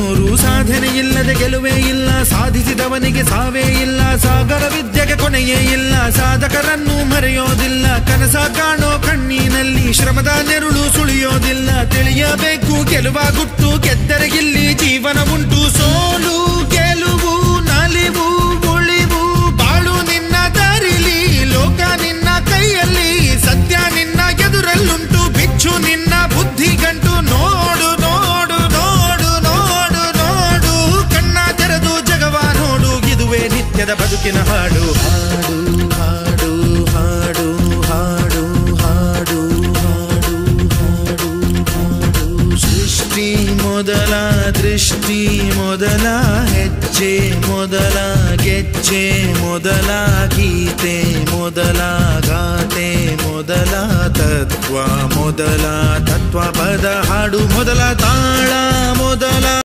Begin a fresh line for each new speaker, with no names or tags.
ನೂರು ಸಾಧನೆ ಇಲ್ಲದೆ ಗೆಲುವೇ ಇಲ್ಲ, ಸಾಧಿಸಿದವನಿಗೆ ಸಾವೇ ಇಲ್ಲ, ಸಾಗರ ವಿದ್ಯೆಗೆ ಕೊನೆಯೇ ಇಲ್ಲ, ಸಾಧಕರನ್ನು ಮರೆಯೋದಿಲ್ಲ, ಕನಸ ಕಾಣೋ ಕಣ್ಣಿನಲ್ಲಿ ಶ್ರಮದ ನೆರುಳು ಸುಳಿಯೋದಿಲ್ಲ, ತಿಳಿಯಬೇಕು ಗೆಲುವ ಗುಟ್ಟು, ಗೆದ್ದರೆ ಇಲ್ಲಿ ಜೀವನ ಉಂಟು, ಸೋಲು ಗೆಲುವು ನಲಿವು ಉಳಿವು ಬಾಳು ನಿನ್ನ ದಾರಿಲಿ, ಲೋಕ ನಿನ್ನ ಕೈಯಲ್ಲಿ, ಸತ್ಯ ನಿನ್ನ ಎದುರಲ್ಲುಂಟು, ಬಿಚ್ಚು ನಿನ್ನ ಬುದ್ಧಿ ಗಂಟು, ನೋಡು ನೋಡು ನೋಡು ನೋಡು ನೋಡು, ಕಣ್ಣ ತೆರೆದು ಜಗವ ನೋಡು, ಇದುವೇ ನಿತ್ಯದ ಬದುಕಿನ ಹಾಡು. ಹಾಡು ಹಾಡು ಹಾಡು ಹಾಡು ಹಾಡು ಹಾಡು ಹಾಡು ಸೃಷ್ಟಿ ಮೊದಲ ದೃಷ್ಟಿ ಮೊದಲ ಹೆಜ್ಜೆ ಮೊದಲ ಗೆಜ್ಜೆ ಮೊದಲ ಗೀತೆ ಮೊದಲ ಗಾತೆ ಮೊದಲ ತತ್ವ ಮೊದಲ ತತ್ವ ಪದ ಹಾಡು ಮೊದಲ ತಾಳ ಮೊದಲ